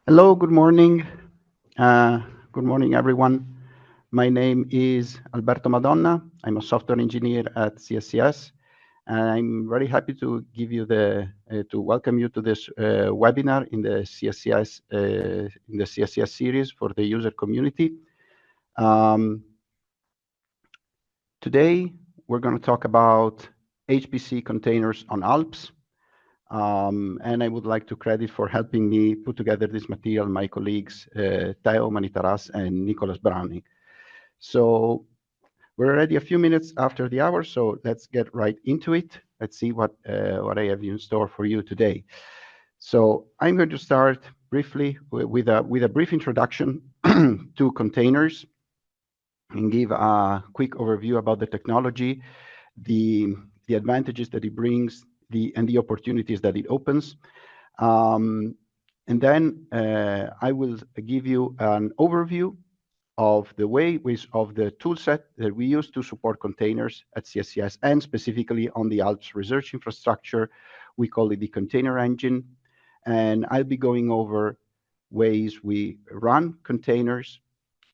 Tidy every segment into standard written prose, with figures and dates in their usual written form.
Hello, good morning. Uh, Good morning, everyone. My name is Alberto Madonna. I'm a software engineer at CSCS, and I'm very happy to give you to welcome you to this webinar in the CSCS series for the user community. Um, Today, we're going to talk about HPC containers on Alps. And I would like to credit for helping me put together this material my colleagues Teo Manitaras and Nicholas Browning. So we're already a few minutes after the hour, so let's get right into it. Let's see what I have in store for you today. So I'm going to start briefly with a brief introduction to containers and give a quick overview about the technology, the advantages that it brings, and the opportunities that it opens. And then I will give you an overview of the of the toolset that we use to support containers at CSCS, and specifically on the Alps Research Infrastructure. We call it the container engine. And I'll be going over ways we run containers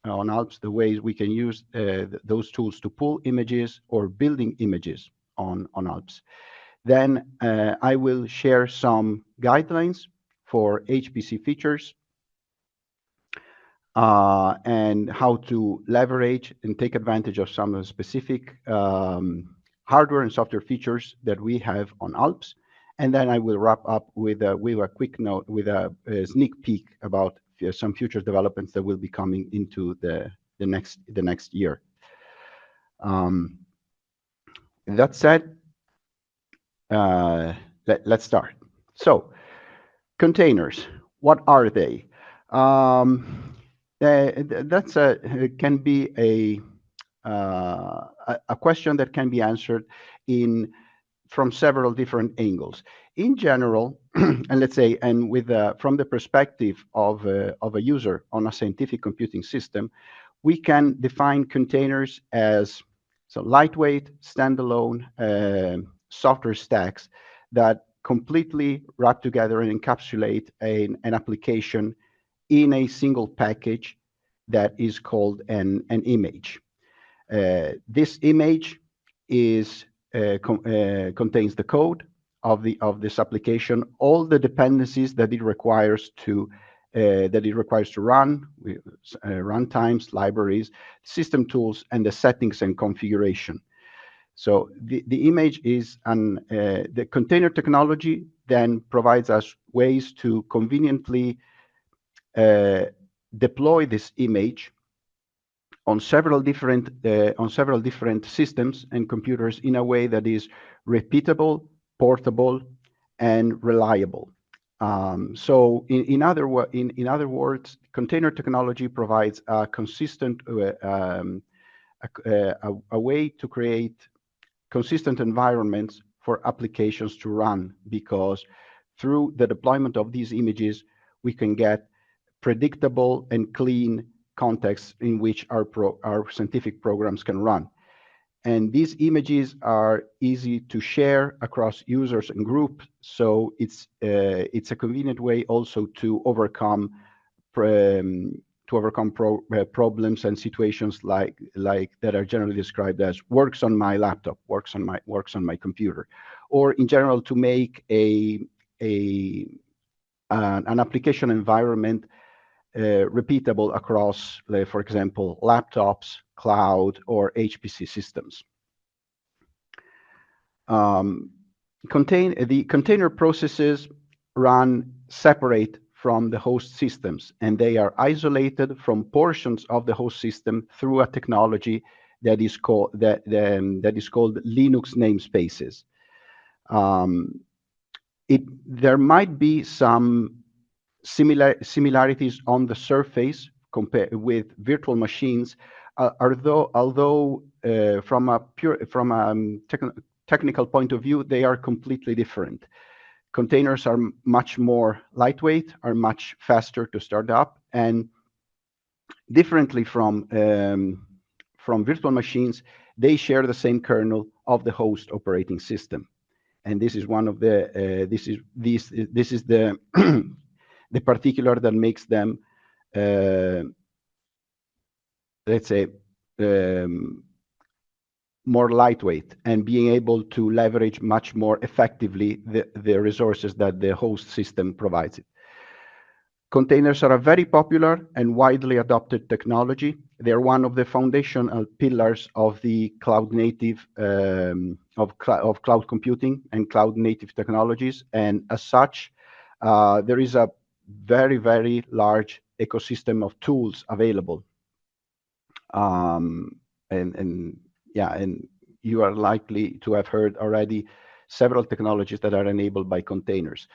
on Alps, the ways we can use those tools to pull images or building images on Alps. Then I will share some guidelines for HPC features and how to leverage and take advantage of some of the specific hardware and software features that we have on Alps. And then I will wrap up with a quick note, with a sneak peek about some future developments that will be coming into the next year. That said, let's start. So, containers, what are they? That's can be a question that can be answered from several different angles. In general, and let's say, and with from the perspective of a user on a scientific computing system, we can define containers as lightweight, standalone software stacks that completely wrap together and encapsulate an application in a single package that is called an image. This image contains the code of this application, all the dependencies that it requires to run, run times, libraries, system tools, and the settings and configuration. So the image is the container technology then provides us ways to conveniently deploy this image on several different systems and computers in a way that is repeatable, portable, and reliable. So in other words, container technology provides a consistent a way to create consistent environments for applications to run, because through the deployment of these images, we can get predictable and clean contexts in which our scientific programs can run. And these images are easy to share across users and groups, so it's a convenient way also to overcome problems and situations like that are generally described as works on my laptop, works on my computer, or in general to make an application environment repeatable across, for example, laptops, cloud, or HPC systems. The container processes run separate from the host systems, and they are isolated from portions of the host system through a technology that is called Linux namespaces. There might be some similarities on the surface compared with virtual machines, although from a technical point of view, they are completely different. Containers are much more lightweight, are much faster to start up, and differently from virtual machines, they share the same kernel of the host operating system. And this is one of the the particular that makes them, let's say, more lightweight and being able to leverage much more effectively the resources that the host system provides it. Containers are a very popular and widely adopted technology. They are one of the foundational pillars of the cloud native, of cloud computing and cloud native technologies. And as such, there is a very, very large ecosystem of tools available. And you are likely to have heard already several technologies that are enabled by containers.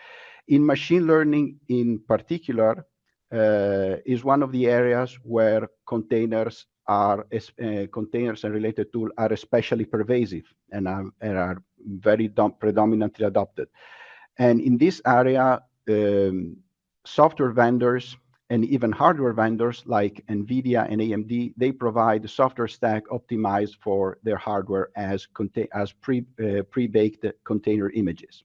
In machine learning in particular, is one of the areas where containers and related tools are especially pervasive and are very predominantly adopted. And in this area, software vendors and even hardware vendors like NVIDIA and AMD, they provide a software stack optimized for their hardware as pre-baked container images.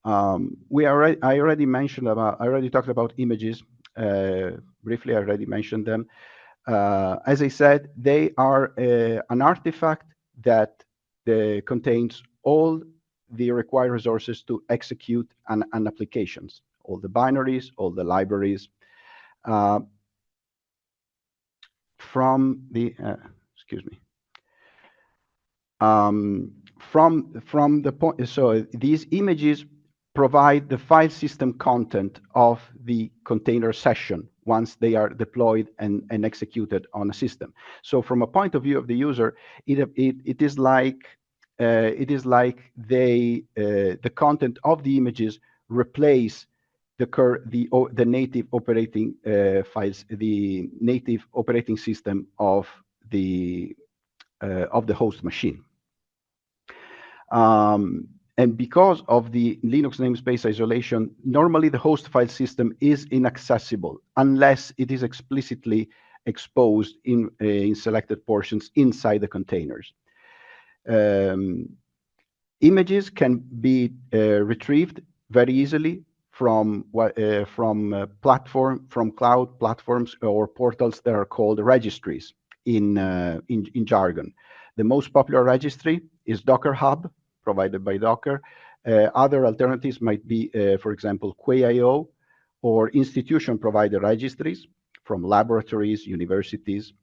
I already talked about images briefly. I already mentioned them. As I said, they are an artifact that contains all the required resources to execute an applications, all the binaries, all the libraries. From the point, so these images provide the file system content of the container session once they are deployed and executed on a system. So from a point of view of the user, it is like the content of the images replace the native operating files, the native operating system of the host machine. And because of the Linux namespace isolation, normally the host file system is inaccessible unless it is explicitly exposed in selected portions inside the containers. Images can be retrieved very easily from cloud platforms or portals that are called registries in jargon. The most popular registry is Docker Hub, provided by Docker. Other alternatives might be, for example, Quay.io or institution-provided registries from laboratories, universities.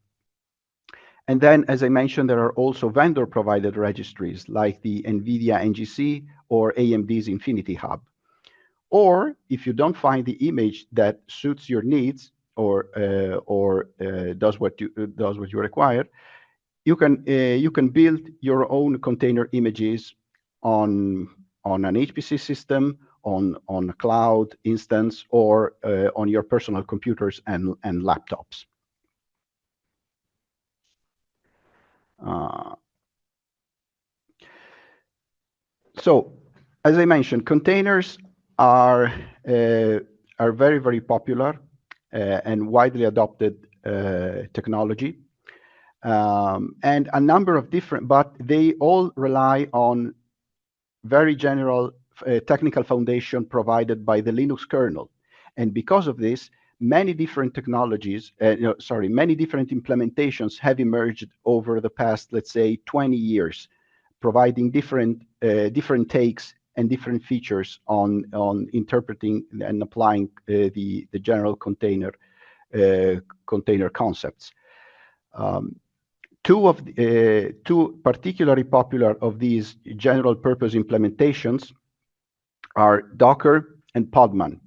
And then, as I mentioned, there are also vendor-provided registries like the NVIDIA NGC or AMD's Infinity Hub. Or if you don't find the image that suits your needs or does what you require, you can build your own container images on an HPC system, on a cloud instance, or on your personal computers and laptops. So, as I mentioned, containers are very, very popular and widely adopted technology. And a number of different, but they all rely on very general technical foundation provided by the Linux kernel. And because of this, many different technologies, many different implementations have emerged over the past, let's say, 20 years, providing different takes and different features on interpreting and applying the general container concepts. Two particularly popular of these general purpose implementations are Docker and Podman.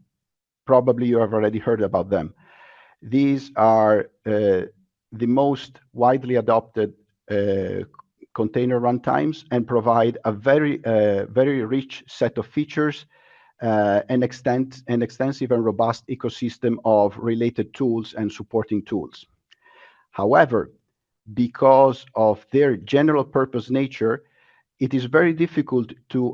Probably you have already heard about them. These are the most widely adopted container runtimes and provide a very rich set of features, an extensive and robust ecosystem of related tools and supporting tools. However, because of their general purpose nature, it is very difficult to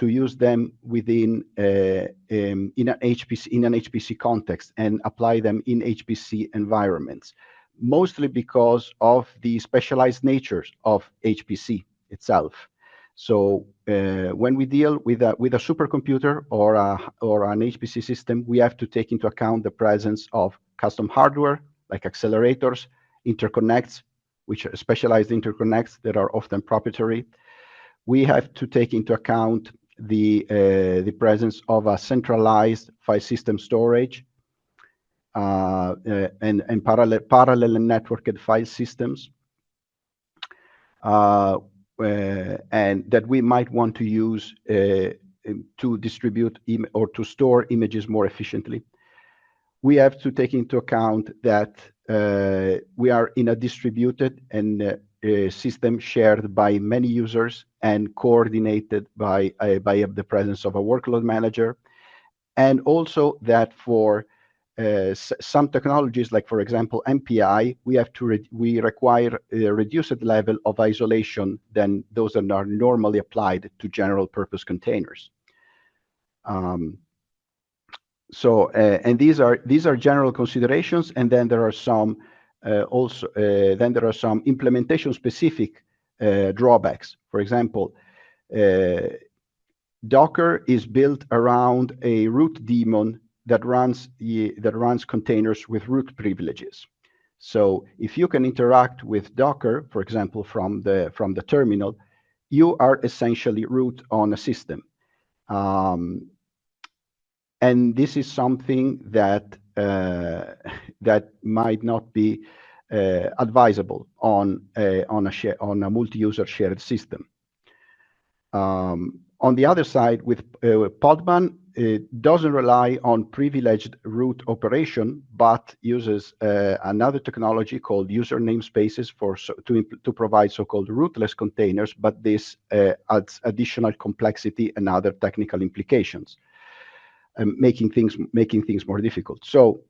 use them within in an HPC context and apply them in HPC environments, mostly because of the specialized natures of HPC itself. So when we deal with a supercomputer or an HPC system, we have to take into account the presence of custom hardware like accelerators, interconnects, which are specialized interconnects that are often proprietary. We have to take into account the presence of a centralized file system storage and parallel and networked file systems. And that we might want to use to distribute or to store images more efficiently. We have to take into account that we are in a distributed and system shared by many users and coordinated by the presence of a workload manager. And also that for some technologies, like for example MPI, we require a reduced level of isolation than those that are normally applied to general purpose containers. And these are general considerations, and then there are some implementation specific drawbacks. For example, Docker is built around a root daemon that runs containers with root privileges. So if you can interact with Docker, for example, from the terminal, you are essentially root on a system. And this is something that might not be advisable on a multi-user shared system. On the other side, with Podman, it doesn't rely on privileged root operation, but uses another technology called user namespaces to provide so-called rootless containers, but this adds additional complexity and other technical implications, making things more difficult. So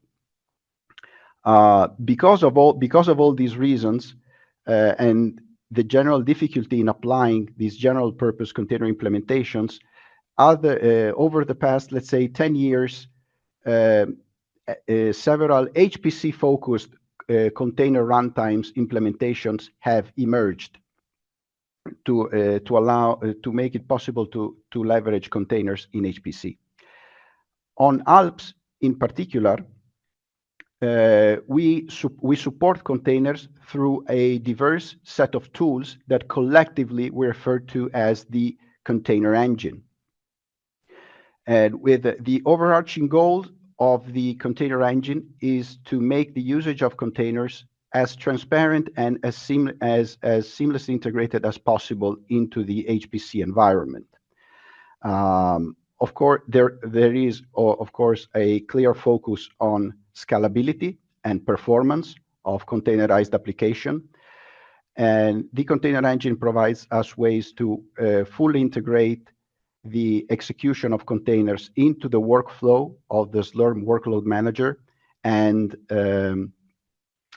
because of all these reasons and the general difficulty in applying these general purpose container implementations, over the past, let's say, 10 years, several HPC focused container runtimes implementations have emerged to make it possible to leverage containers in HPC. On Alps in particular, we support containers through a diverse set of tools that collectively we refer to as the container engine. And with the overarching goal of the container engine is to make the usage of containers as transparent and as seamlessly integrated as possible into the HPC environment. Of course, there is, of course, a clear focus on scalability and performance of containerized application. And the container engine provides us ways to fully integrate the execution of containers into the workflow of the Slurm Workload Manager and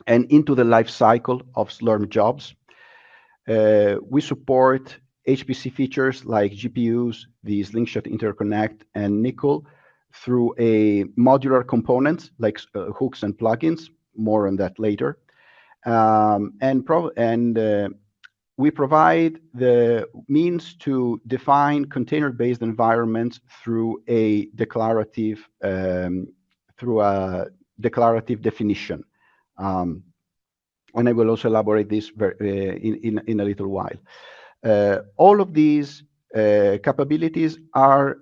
into the life cycle of Slurm jobs. We support HPC features like GPUs, the Slingshot interconnect, and Nickel through a modular components like hooks and plugins. More on that later. We provide the means to define container-based environments through a declarative definition. And I will also elaborate this in a little while. All of these capabilities are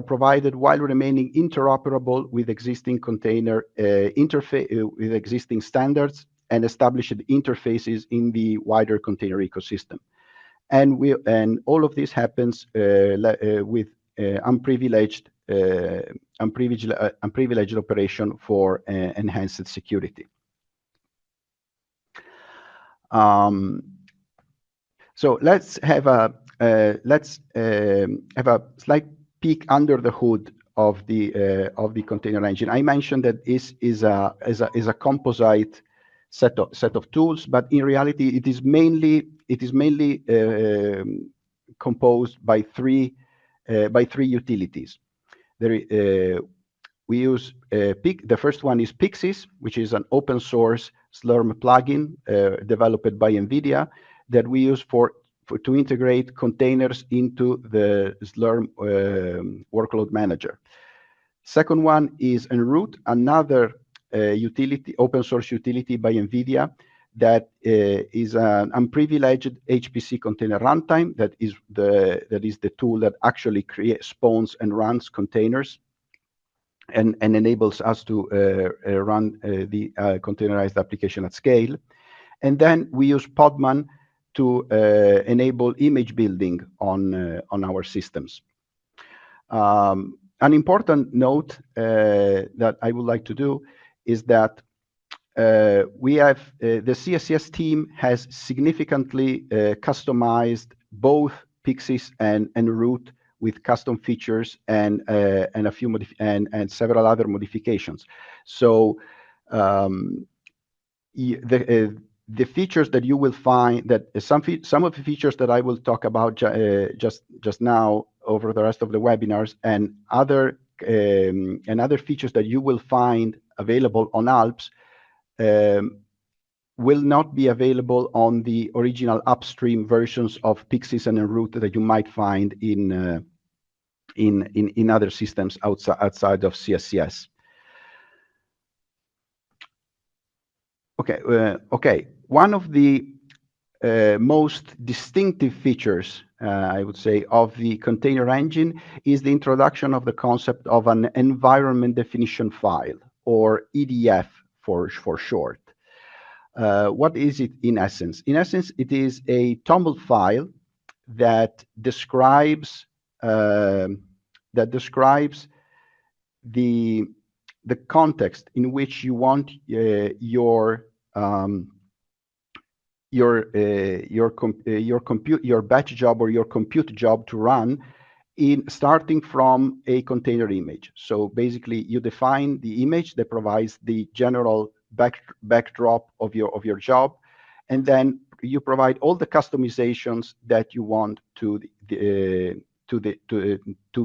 provided while remaining interoperable with existing container with existing standards and established interfaces in the wider container ecosystem. And all of this happens with unprivileged operation for enhanced security. So let's have a slight peek under the hood of the container engine. I mentioned that this is a composite set of tools, but in reality, it is mainly composed by three utilities. We use the first one is Pixies, which is an open source Slurm plugin developed by NVIDIA that we use for to integrate containers into the Slurm Workload Manager. Second one is Enroute, another utility, open source utility by NVIDIA that is an unprivileged HPC container runtime. That is the tool that actually spawns and runs containers and enables us to run the containerized application at scale. And then we use Podman to enable image building on our systems. An important note that I would like to do is that we have the CSCS team has significantly customized both Pixis and Enroute with custom features and a few and several other modifications. So the features that you will find, that some of the features that I will talk about just now over the rest of the webinars, and other features that you will find available on Alps will not be available on the original upstream versions of Pixis and Enroute that you might find in other systems outside of CSCS. Okay. One of the most distinctive features, I would say, of the container engine is the introduction of the concept of an environment definition file, or EDF for short. What is it in essence? In essence, it is a TOML file that describes the context in which you want your batch job or your compute job to run, starting from a container image. So basically, you define the image that provides the general backdrop of your job, and then you provide all the customizations that you want to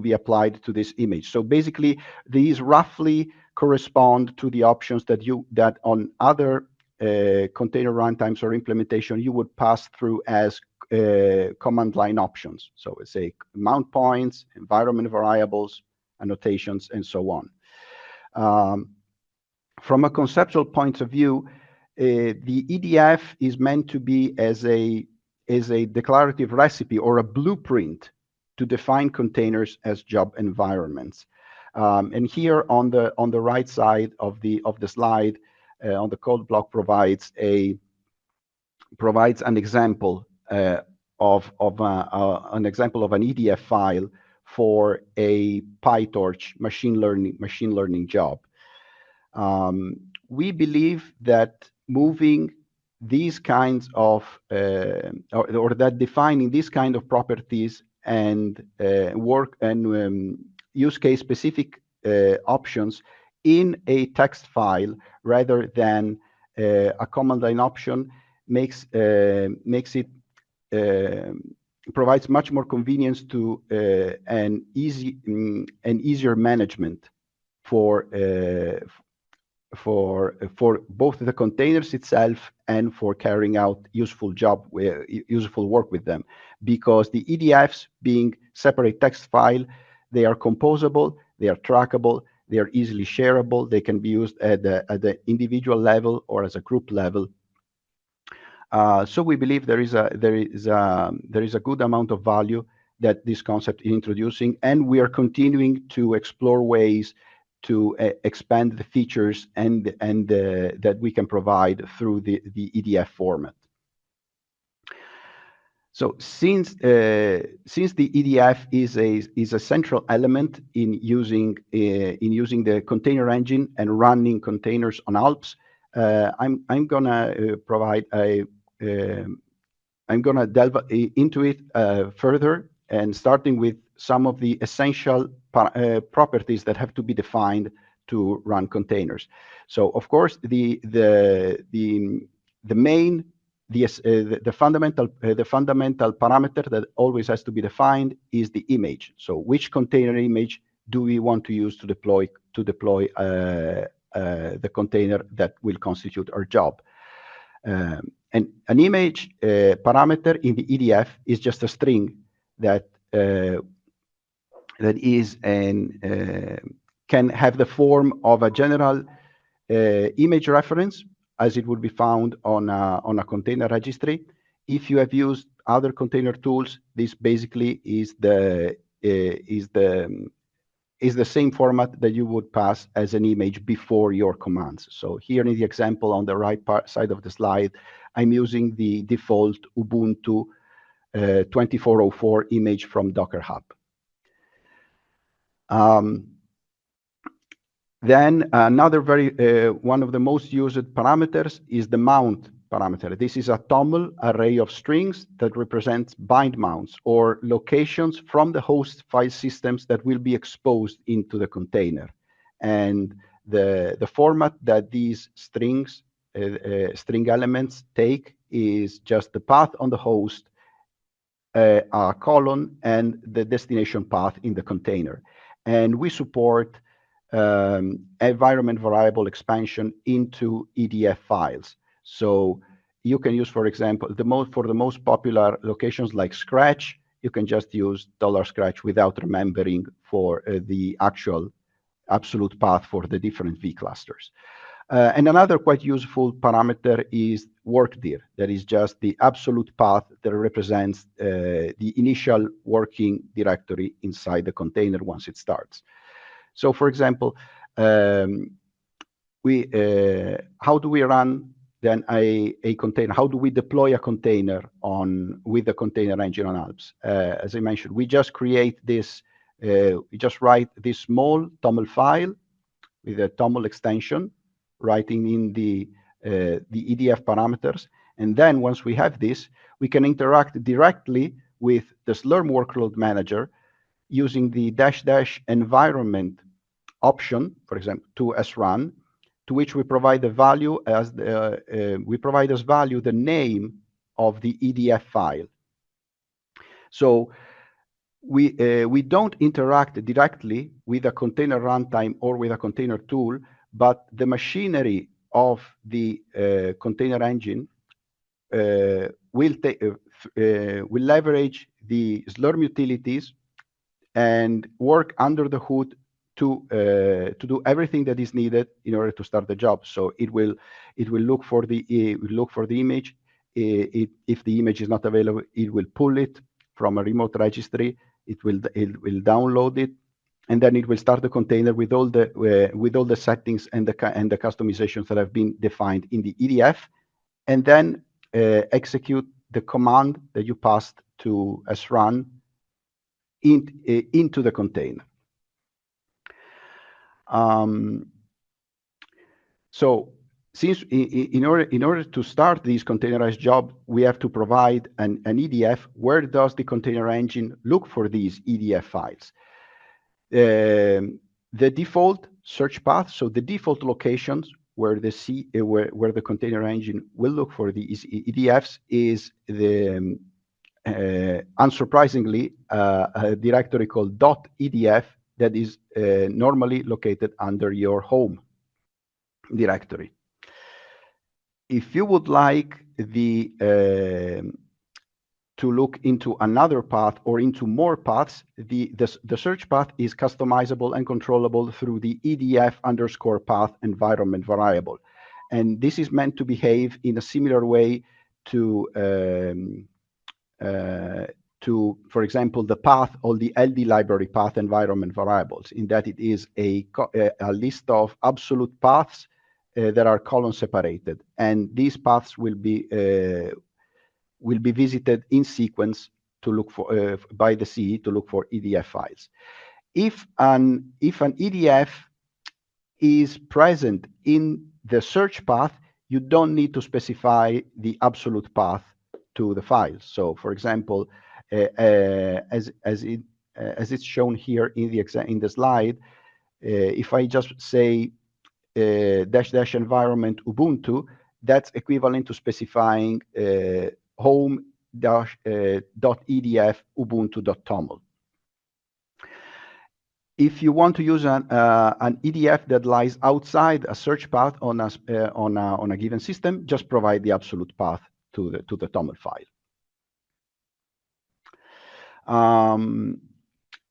be applied to this image. So basically, these roughly correspond to the options that on other container runtimes or implementation you would pass through as command line options. So it's a mount points, environment variables, annotations, and so on. From a conceptual point of view, the EDF is meant to be as a declarative recipe or a blueprint to define containers as job environments. And here on the right side of the slide, on the code block provides an example of an EDF file for a PyTorch machine learning job. We believe that moving these kinds of or that defining these kind of properties and work and use case specific options in a text file rather than a command line option provides much more convenience to an easier management for both the containers itself and for carrying out useful work with them, because the EDFs, being separate text file, they are composable, they are trackable, they are easily shareable, they can be used at the individual level or as a group level. So we believe there is a good amount of value that this concept is introducing, and we are continuing to explore ways to expand the features and that we can provide through the EDF format. So since the EDF is a central element in using the container engine and running containers on Alps, I'm gonna delve into it further, and starting with some of the essential properties that have to be defined to run containers. So of course the fundamental parameter that always has to be defined is the image. So which container image do we want to use to deploy the container that will constitute our job? an image parameter in the EDF is just a string that that is can have the form of a general image reference, as it would be found on a container registry. If you have used other container tools, this basically is the same format that you would pass as an image before your commands. So here in the example on the right side of the slide, I'm using the default Ubuntu 2404 image from Docker Hub. Then another one of the most used parameters is the mount parameter. This is a TOML array of strings that represents bind mounts or locations from the host file systems that will be exposed into the container. And the format that these string elements take is just the path on the host, a colon, and the destination path in the container. And we support environment variable expansion into EDF files. So you can use, for example, for the most popular locations like Scratch, you can just use $scratch without remembering for the actual absolute path for the different V clusters. And another quite useful parameter is workdir. That is just the absolute path that represents the initial working directory inside the container once it starts. So, for example, how do we run then a container? How do we deploy a container with the container engine on Alps? As I mentioned, we just create this. We just write this small TOML file with a TOML extension, writing in the EDF parameters, and then once we have this, we can interact directly with the Slurm Workload Manager using the -- environment option, for example, to srun, to which we provide the value as the name of the EDF file. So we don't interact directly with a container runtime or with a container tool, but the machinery of the container engine will leverage the Slurm utilities and work under the hood to do everything that is needed in order to start the job. So it will look for the image. If the image is not available, it will pull it from a remote registry. It will download it, and then it will start the container with all the settings and the customizations that have been defined in the EDF, and then execute the command that you passed to srun into the container. So since in order to start this containerized job, we have to provide an EDF. Where does the container engine look for these EDF files? The default search path, so the default locations where the container engine will look for these EDFs is the unsurprisingly a directory called .edf that is normally located under your home directory. If you would like to look into another path or into more paths, the search path is customizable and controllable through the EDF_path environment variable. And this is meant to behave in a similar way to for example, the path or the LD library path environment variables, in that it is a list of absolute paths that are column separated, and these paths will be visited in sequence to look for by the CE to look for EDF files. If an EDF is present in the search path, you don't need to specify the absolute path to the file. So, for example, as it's shown here in the slide, if I just say -- environment Ubuntu, that's equivalent to specifying home-.edf ubuntu.toml. If you want to use an EDF that lies outside a search path on a given system, just provide the absolute path to the TOML file.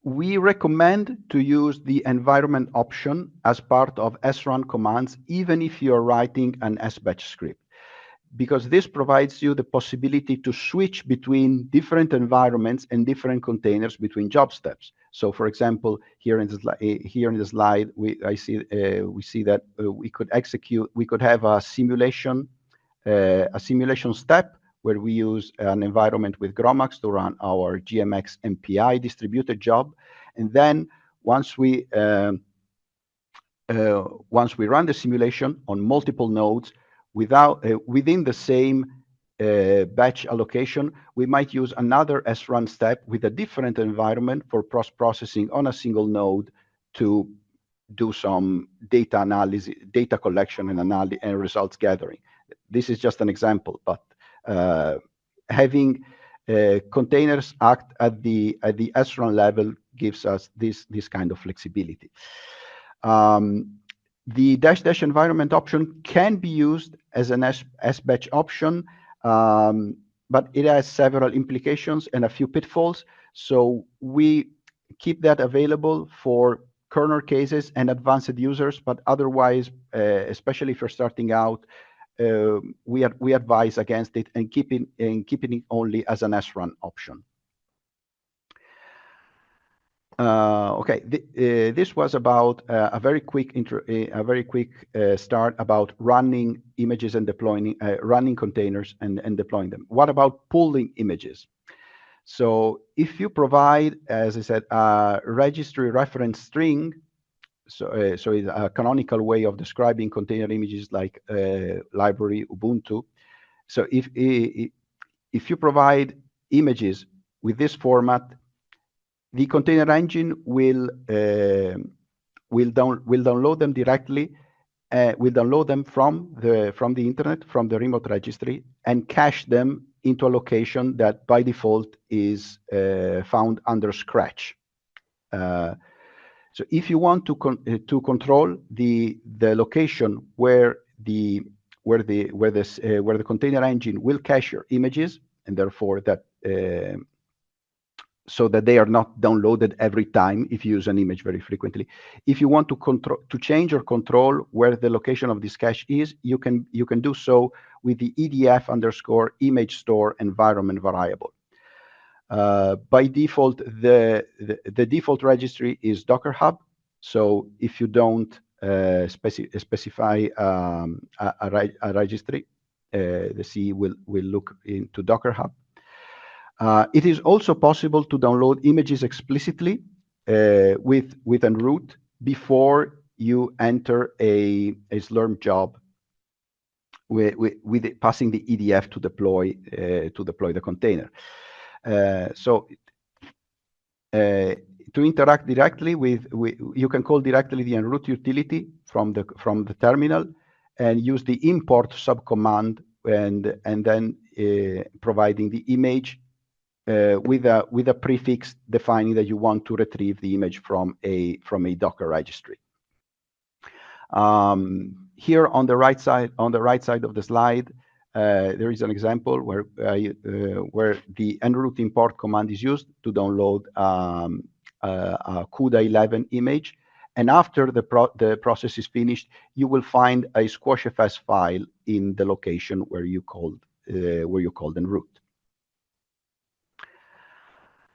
We recommend to use the environment option as part of srun commands, even if you're writing an sbatch script, because this provides you the possibility to switch between different environments and different containers between job steps. So, for example, here in the slide, we see that we could have a simulation step where we use an environment with Gromax to run our GMX MPI distributed job, and then once we run the simulation on multiple nodes within the same batch allocation, we might use another srun step with a different environment for processing on a single node to do some data analysis, data collection, and results gathering. This is just an example, but having containers act at the srun level gives us this kind of flexibility. The -- environment option can be used as an sbatch option, but it has several implications and a few pitfalls. So we keep that available for kernel cases and advanced users, but otherwise, especially if you're starting out, we advise against it and keeping it only as an srun option. Okay, this was about a very quick start about running images and deploying, running containers and deploying them. What about pulling images? So if you provide, as I said, a registry reference string, so it's a canonical way of describing container images like library Ubuntu. So if you provide images with this format, the container engine will download them directly. Will download them from the internet, from the remote registry, and cache them into a location that by default is found under Scratch. So if you want to control the location where the container engine will cache your images, and therefore that so that they are not downloaded every time if you use an image very frequently. If you want to change or control where the location of this cache is, you can do so with the EDF_image store environment variable. By default, the default registry is Docker Hub. So if you don't specify a registry, the CE will look into Docker Hub. It is also possible to download images explicitly with en route before you enter a Slurm job with passing the EDF to deploy the container. So to interact directly with, you can call directly the en route utility from the terminal and use the import subcommand and then providing the image with a prefix defining that you want to retrieve the image from a Docker registry. Here on the right side of the slide, there is an example where the en route import command is used to download a CUDA 11 image, and after the process is finished, you will find a squashfs file in the location where you called en route.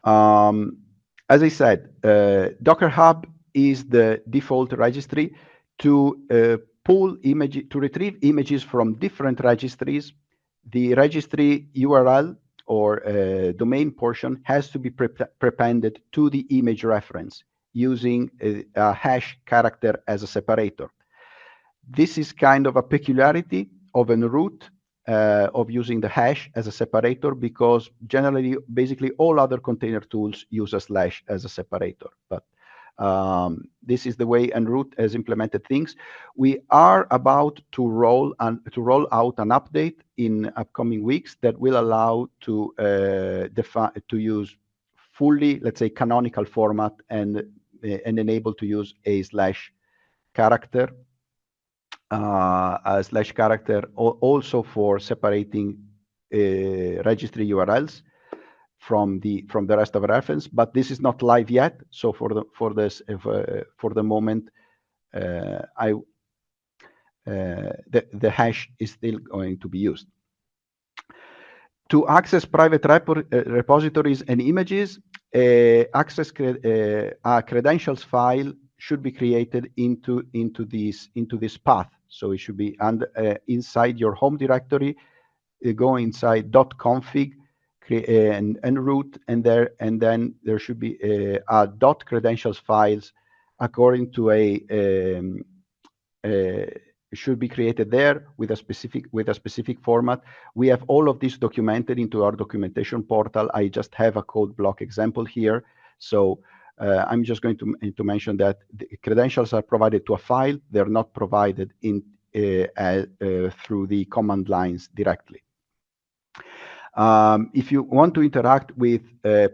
As I said, Docker Hub is the default registry to retrieve images from different registries. The registry URL or domain portion has to be prepended to the image reference using a hash character as a separator. This is kind of a peculiarity of en route, of using the hash as a separator, because generally, basically all other container tools use a slash as a separator. But this is the way en route has implemented things. We are about to roll out an update in upcoming weeks that will allow to use fully, let's say, canonical format and enable to use a slash character. A slash character also for separating registry URLs from the rest of reference, but this is not live yet. So for the moment, the hash is still going to be used. To access private repositories and images, a credentials file should be created into this path. So it should be inside your home directory. Go inside .config and root, and then there should be a .credentials files according to should be created there with a specific format. We have all of this documented into our documentation portal. I just have a code block example here. So I'm just going to mention that the credentials are provided to a file. They're not provided through the command lines directly. If you want to interact with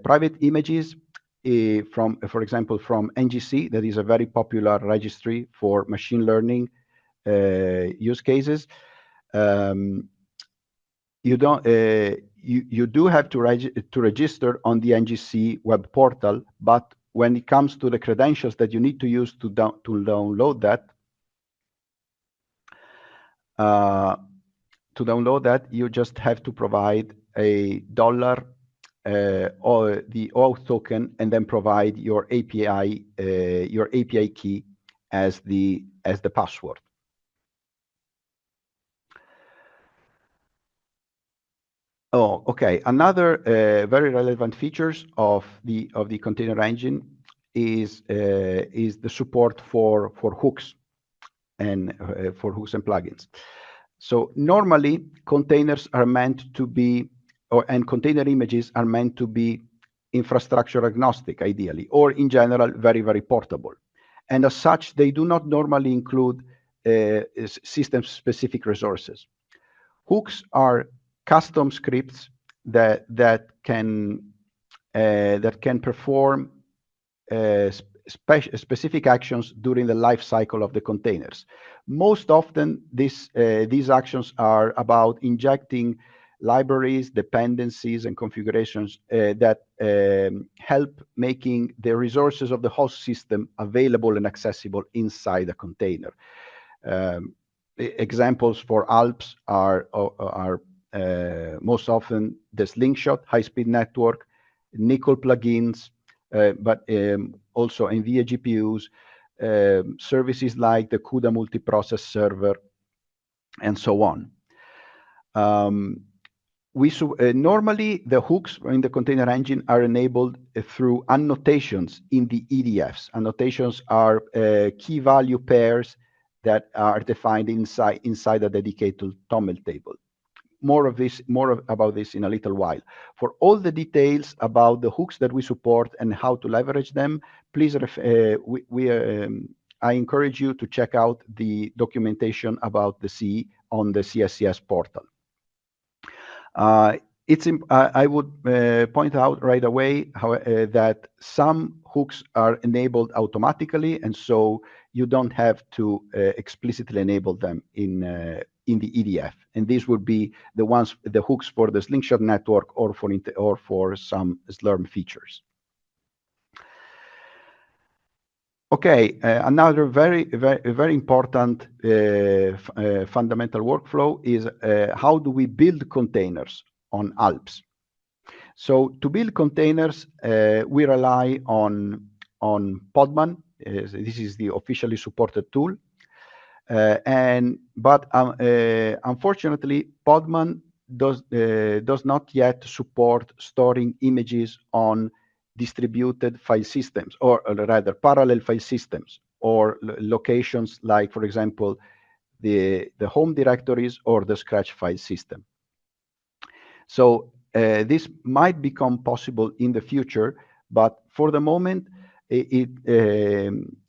private images, for example, from NGC, that is a very popular registry for machine learning use cases, you do have to register on the NGC web portal, but when it comes to the credentials that you need to use to download that, you just have to provide a $, or the auth token, and then provide your API key as the password. Oh, okay. Another very relevant features of the container engine is the support for hooks and plugins. So normally containers are meant to be, and container images are meant to be infrastructure agnostic, ideally, or in general very, very portable. And as such, they do not normally include system-specific resources. Hooks are custom scripts that can perform specific actions during the life cycle of the containers. Most often, these actions are about injecting libraries, dependencies, and configurations that help making the resources of the host system available and accessible inside a container. Examples for Alps are most often the Slingshot high-speed network, Nickel plugins, but also NVIDIA GPUs, services like the CUDA multiprocess server, and so on. Normally, the hooks in the container engine are enabled through annotations in the EDFs. Annotations are key value pairs that are defined inside a dedicated TOML table. More about this in a little while. For all the details about the hooks that we support and how to leverage them, please, I encourage you to check out the documentation about the CE on the CSCS portal. I would point out right away that some hooks are enabled automatically, and so you don't have to explicitly enable them in the EDF. And these would be the hooks for the Slingshot network or for some Slurm features. Okay, another very important fundamental workflow is how do we build containers on Alps. So to build containers, we rely on Podman. This is the officially supported tool. But unfortunately, Podman does not yet support storing images on distributed file systems, or rather parallel file systems, or locations like, for example, the home directories or the Scratch file system. So this might become possible in the future, but for the moment, we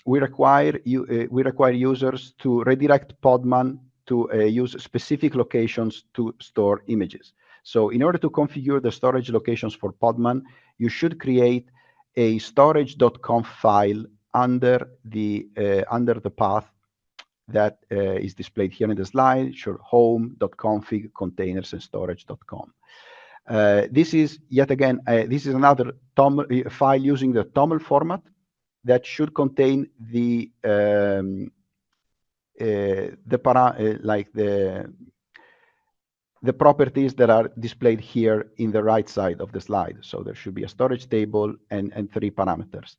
require users to redirect Podman to use specific locations to store images. So in order to configure the storage locations for Podman, you should create a storage.conf file under the path that is displayed here in the slide, home.config containers and storage.com. This is yet again, this is another TOML file using the TOML format that should contain the properties that are displayed here in the right side of the slide. So there should be a storage table and 3 parameters.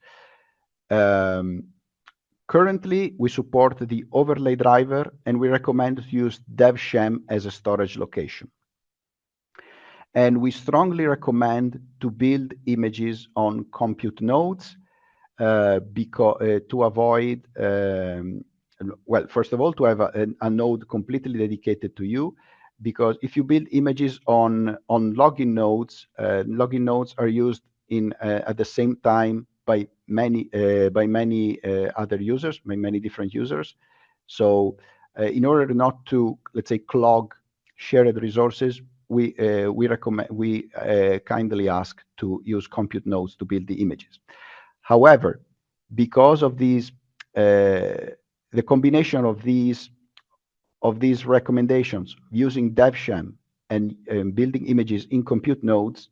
Currently, we support the overlay driver, and we recommend to use devshem as a storage location. And we strongly recommend to build images on compute nodes to avoid, well, first of all, to have a node completely dedicated to you, because if you build images on login nodes are used at the same time by many other users, by many different users. So in order not to, let's say, clog shared resources, we kindly ask to use compute nodes to build the images. However, because of these, the combination of these recommendations using devshem and building images in compute nodes,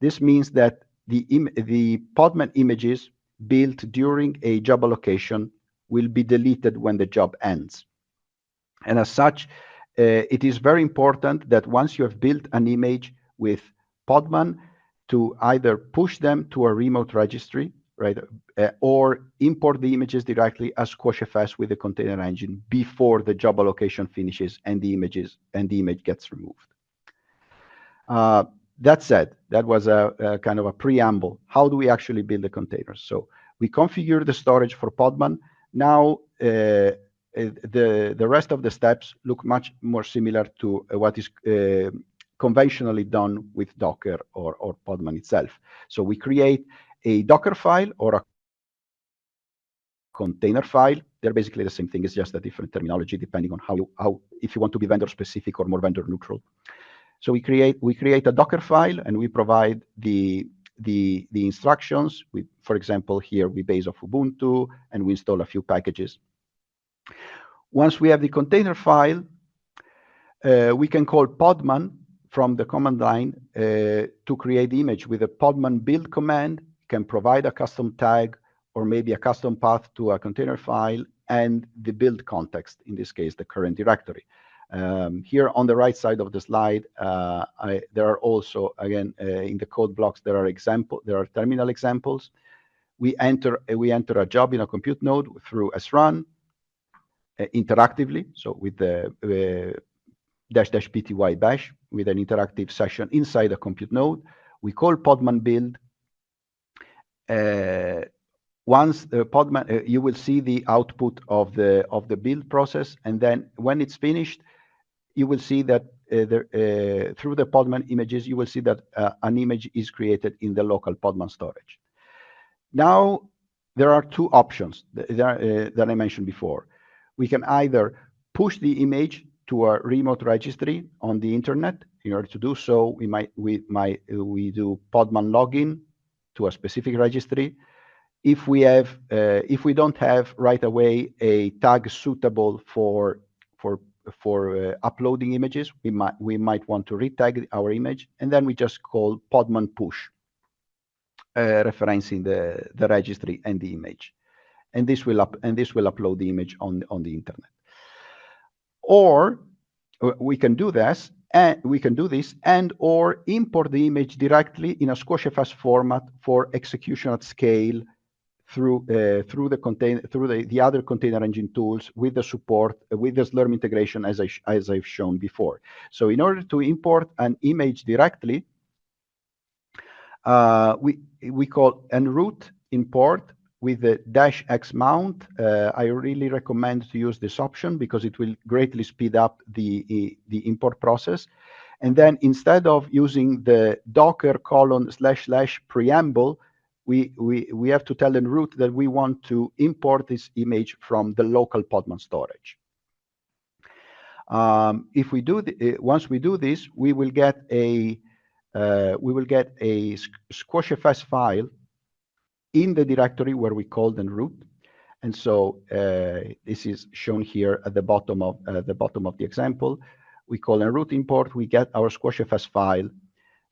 this means that the Podman images built during a job allocation will be deleted when the job ends. And as such, it is very important that once you have built an image with Podman, to either push them to a remote registry, right, or import the images directly as SquashFS with the container engine before the job allocation finishes and the image gets removed. That said, that was a kind of a preamble. How do we actually build the containers? So we configure the storage for Podman. Now the rest of the steps look much more similar to what is conventionally done with Docker or Podman itself. So we create a Docker file or a container file. They're basically the same thing. It's just a different terminology depending on how if you want to be vendor specific or more vendor neutral. So we create a Docker file and we provide the instructions. For example, here we base off Ubuntu and we install a few packages. Once we have the container file, we can call Podman from the command line to create the image with a Podman build command. Can provide a custom tag or maybe a custom path to a container file and the build context, in this case, the current directory. Here on the right side of the slide, there are also, again, in the code blocks, there are terminal examples. We enter a job in a compute node through srun interactively, so with the --pty bash with an interactive session inside a compute node. We call Podman build. Once Podman, you will see the output of the build process, and then when it's finished, you will see that through the Podman images, you will see that an image is created in the local Podman storage. Now, there are 2 options that I mentioned before. We can either push the image to a remote registry on the internet. In order to do so, we do Podman login to a specific registry. If we don't have right away a tag suitable for uploading images, we might want to retag our image, and then we just call Podman push, referencing the registry and the image, and this will upload the image on the internet. Or we can do this, or import the image directly in a SquashFS format for execution at scale through the other container engine tools with the support with the Slurm integration as I've shown before. So in order to import an image directly, we call enroute import with the -x mount. I really recommend to use this option because it will greatly speed up the import process. And then instead of using the docker / preamble, we have to tell enroute that we want to import this image from the local Podman storage. If we do once we do this, we will get a SquashFS file in the directory where we called enroute, and so this is shown here at the bottom of the example. We call enroute import. We get our SquashFS file.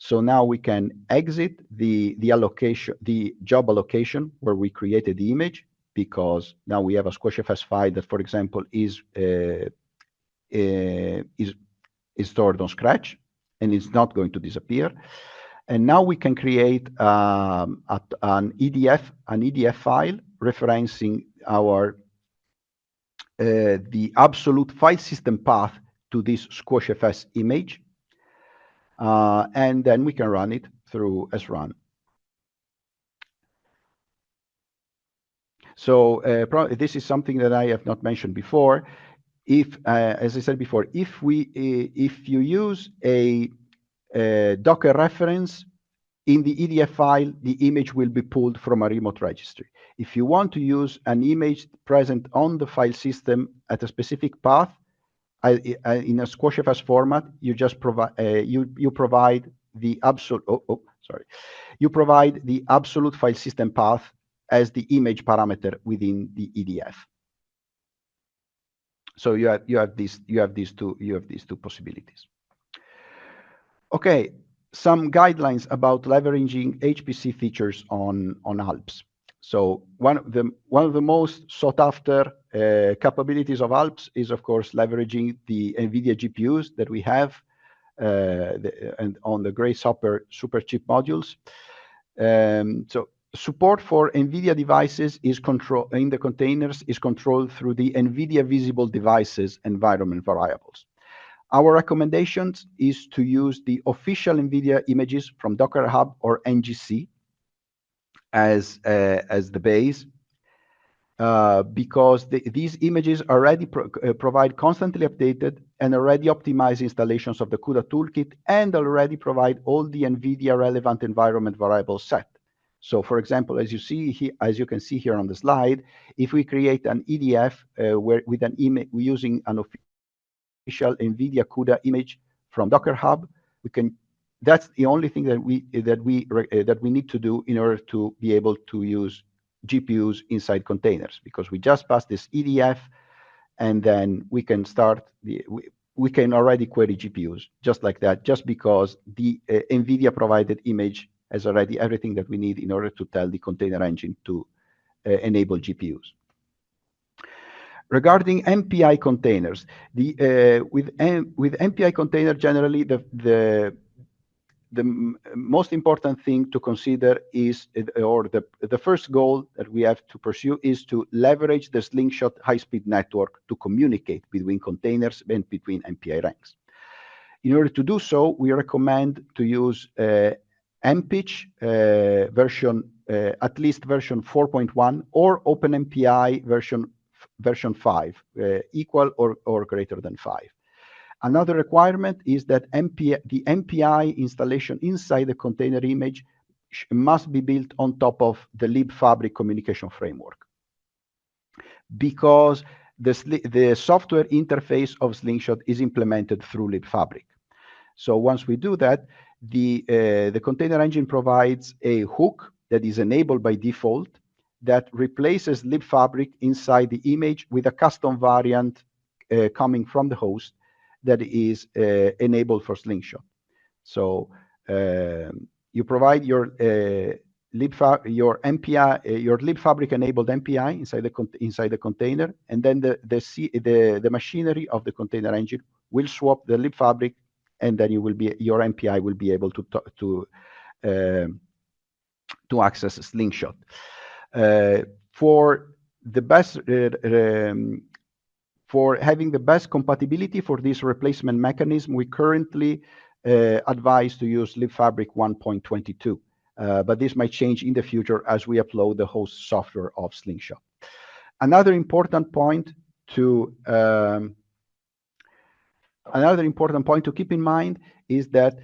So now we can exit the allocation, the job allocation where we created the image, because now we have a SquashFS file that, for example, is stored on Scratch, and it's not going to disappear. And now we can create an EDF file referencing our the absolute file system path to this SquashFS image, and then we can run it through srun. So this is something that I have not mentioned before. If, as I said before, if you use a Docker reference in the EDF file, the image will be pulled from a remote registry. If you want to use an image present on the file system at a specific path in a SquashFS format, you just provide you provide the absolute you provide the absolute file system path as the image parameter within the EDF. So you have these two possibilities. Okay, some guidelines about leveraging HPC features on Alps. So one of the most sought after capabilities of Alps is, of course, leveraging the NVIDIA GPUs that we have and on the Grace Hopper Superchip modules. So support for NVIDIA devices is in the containers is controlled through the NVIDIA Visible Devices environment variables. Our recommendations is to use the official NVIDIA images from Docker Hub or NGC as the base, because these images already provide constantly updated and already optimized installations of the CUDA toolkit, and already provide all the NVIDIA relevant environment variables set. So, for example, as you can see here on the slide, if we create an EDF with an image using an official NVIDIA CUDA image from Docker Hub, we can. That's the only thing that we need to do in order to be able to use GPUs inside containers, because we just pass this EDF, and then we can start we can already query GPUs just like that, just because the NVIDIA provided image has already everything that we need in order to tell the container engine to enable GPUs. Regarding MPI containers, with MPI container, generally the most important thing to consider is, or the first goal that we have to pursue is to leverage the Slingshot high-speed network to communicate between containers and between MPI ranks. In order to do so, we recommend to use MPICH version, at least version 4.1, or OpenMPI version 5, equal or greater than 5. Another requirement is that the MPI installation inside the container image must be built on top of the libfabric communication framework, because the software interface of Slingshot is implemented through libfabric. So once we do that, the container engine provides a hook that is enabled by default that replaces libfabric inside the image with a custom variant coming from the host that is enabled for Slingshot. So you provide your libfabric enabled MPI inside the container, and then the machinery of the container engine will swap the libfabric, and then your MPI will be able to access Slingshot. For the best for having the best compatibility for this replacement mechanism, we currently advise to use libfabric 1.22, but this might change in the future as we upload the host software of Slingshot. Another important point to keep in mind is that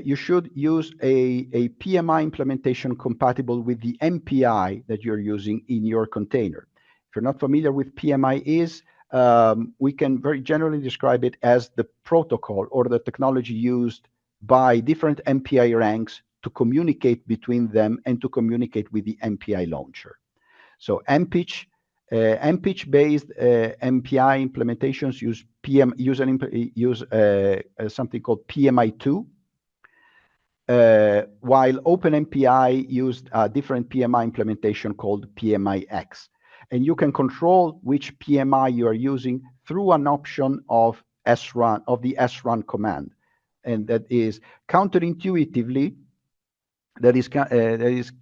you should use a PMI implementation compatible with the MPI that you're using in your container. If you're not familiar with PMI is, we can very generally describe it as the protocol or the technology used by different MPI ranks to communicate between them and to communicate with the MPI launcher. So MPICH based MPI implementations use something called PMI2, while OpenMPI used a different PMI implementation called PMIX. And you can control which PMI you are using through an option of srun, of the srun command. And that is counterintuitively, that is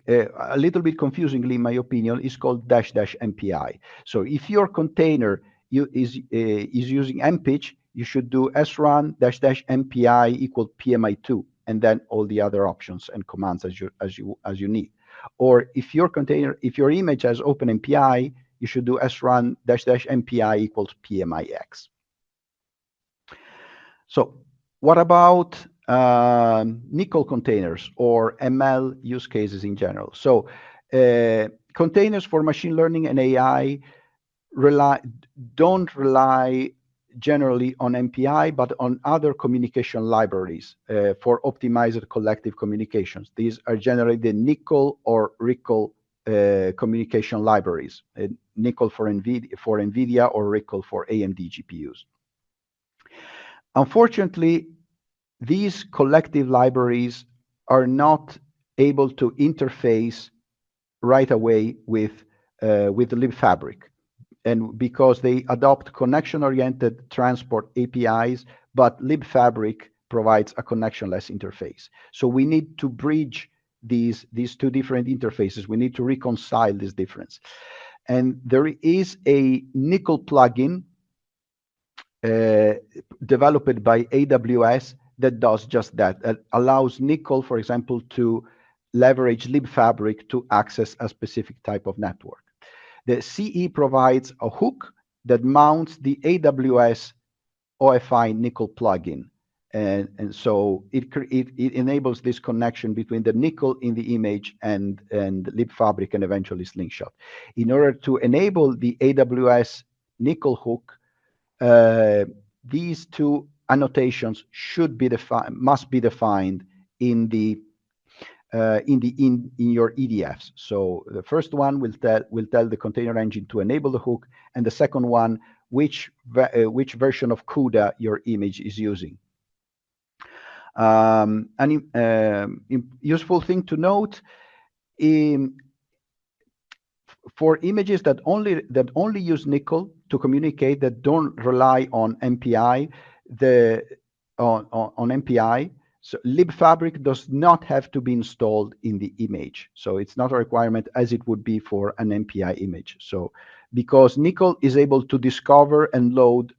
a little bit confusingly, in my opinion, is called --MPI. So if your container is using mpitch, you should do srun --MPI equal PMI2, and then all the other options and commands as you need. Or if your container, if your image has OpenMPI, you should do srun --MPI equals PMIX. So what about nickel containers or ML use cases in general? So containers for machine learning and AI don't rely generally on MPI, but on other communication libraries for optimized collective communications. These are generally the nickel or RICL communication libraries, nickel for NVIDIA or RICL for AMD GPUs. Unfortunately, these collective libraries are not able to interface right away with the libfabric, and because they adopt connection-oriented transport APIs, but libfabric provides a connectionless interface. So we need to bridge these two different interfaces. We need to reconcile this difference. And there is a nickel plugin developed by AWS that does just that. That allows nickel, for example, to leverage libfabric to access a specific type of network. The CE provides a hook that mounts the AWS OFI nickel plugin. And so it enables this connection between the nickel in the image and libfabric and eventually Slingshot. In order to enable the AWS nickel hook, these two annotations must be defined in your EDFs. So the first one will tell the container engine to enable the hook, and the second one which version of CUDA your image is using. Useful thing to note, for images that only use nickel to communicate, that don't rely on MPI, on MPI, so libfabric does not have to be installed in the image. So it's not a requirement as it would be for an MPI image. So because nickel is able to discover and load,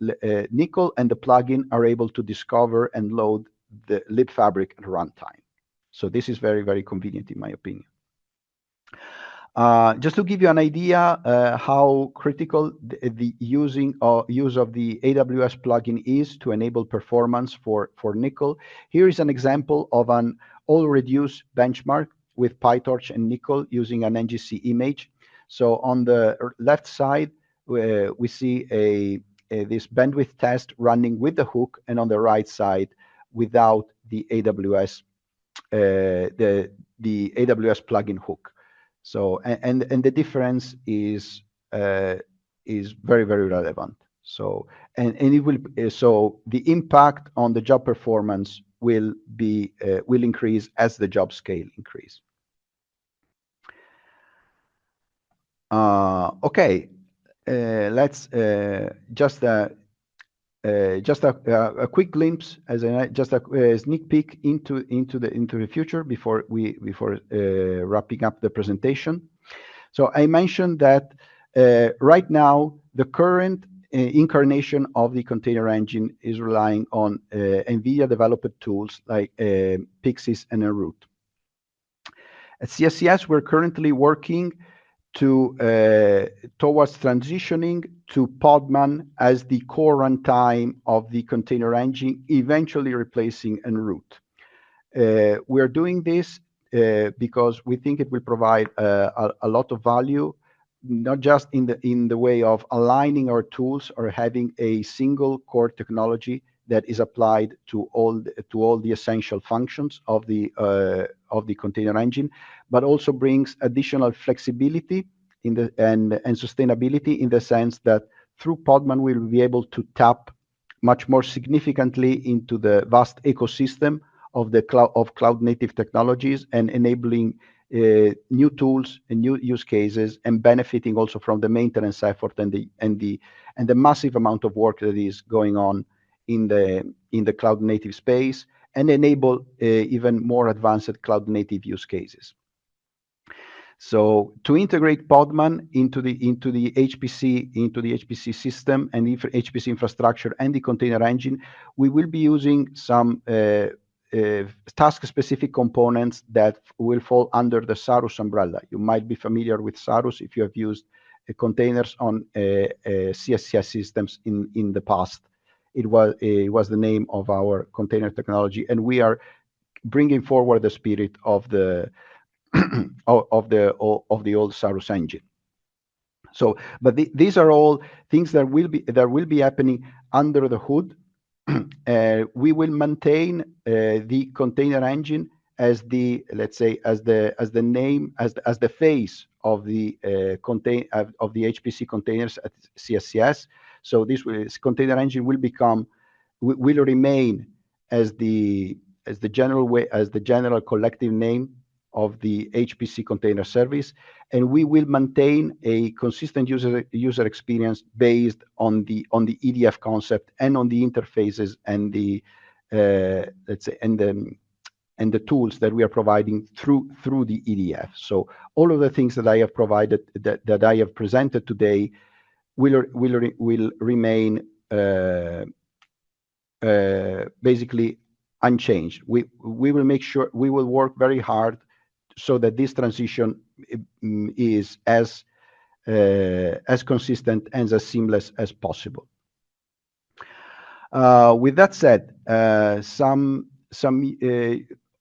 nickel and the plugin are able to discover and load the libfabric at runtime. So this is very, very convenient in my opinion. Just to give you an idea how critical the use of the AWS plugin is to enable performance for nickel, here is an example of an all-reduce benchmark with PyTorch and nickel using an NGC image. So on the left side, we see this bandwidth test running with the hook, and on the right side, without the AWS the AWS plugin hook. So and the difference is very, very relevant. So and it will so the impact on the job performance will increase as the job scale increase. Okay, let's just a quick glimpse, as just a sneak peek into the future before wrapping up the presentation. So I mentioned that right now the current incarnation of the container engine is relying on NVIDIA developed tools like Pixis and Enroute. At CSCS, we're currently working towards transitioning to Podman as the core runtime of the container engine, eventually replacing Enroute. We're doing this because we think it will provide a lot of value, not just in the way of aligning our tools or having a single core technology that is applied to all the essential functions of the container engine, but also brings additional flexibility and sustainability, in the sense that through Podman we'll be able to tap much more significantly into the vast ecosystem of cloud native technologies and enabling new tools and new use cases, and benefiting also from the maintenance effort and the massive amount of work that is going on in the cloud native space, and enable even more advanced cloud native use cases. So to integrate Podman into the HPC system and HPC infrastructure and the container engine, we will be using some task-specific components that will fall under the Sarus umbrella. You might be familiar with Sarus if you have used containers on CSCS systems in the past. It was the name of our container technology, and we are bringing forward the spirit of the of the old Sarus engine. So, but these are all things that will be happening under the hood. We will maintain the container engine as the, let's say, as the name, as the face of the HPC containers at CSCS. So this container engine will remain as the general collective name of the HPC container service, and we will maintain a consistent user experience based on the EDF concept and on the interfaces and the let's say and the tools that we are providing through the EDF. So all of the things that I have provided, that I have presented today, will remain basically unchanged. We will make sure, we will work very hard so that this transition is as consistent and as seamless as possible. With that said,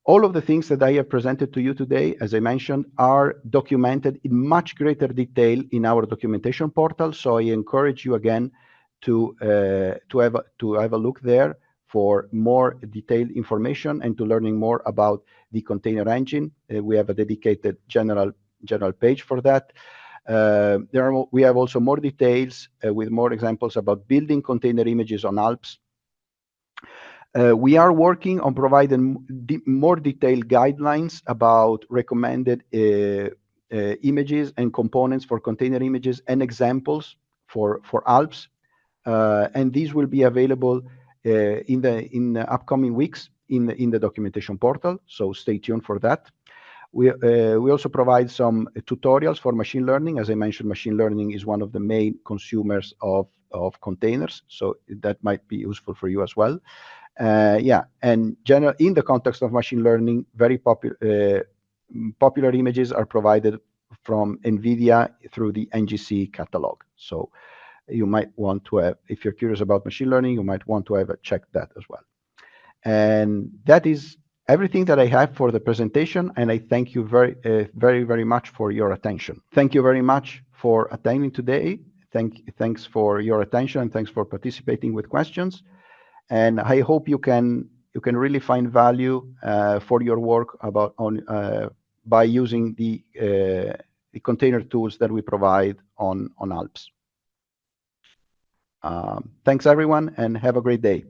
all of the things that I have presented to you today, as I mentioned, are documented in much greater detail in our documentation portal. So I encourage you again to have a look there for more detailed information and to learning more about the container engine. We have a dedicated general page for that. We have also more details with more examples about building container images on Alps. We are working on providing more detailed guidelines about recommended images and components for container images and examples for Alps. And these will be available in the upcoming weeks in the documentation portal, so stay tuned for that. We also provide some tutorials for machine learning. As I mentioned, machine learning is one of the main consumers of containers, so that might be useful for you as well. Yeah, and in the context of machine learning, very popular images are provided from NVIDIA through the NGC catalog. So you might want to have, if you're curious about machine learning, you might want to have a check that as well. And that is everything that I have for the presentation, and I thank you very much for your attention. Thank you very much for attending today. Thanks for your attention, and thanks for participating with questions. And I hope you can really find value for your work by using the container tools that we provide on Alps. Thanks everyone, and have a great day.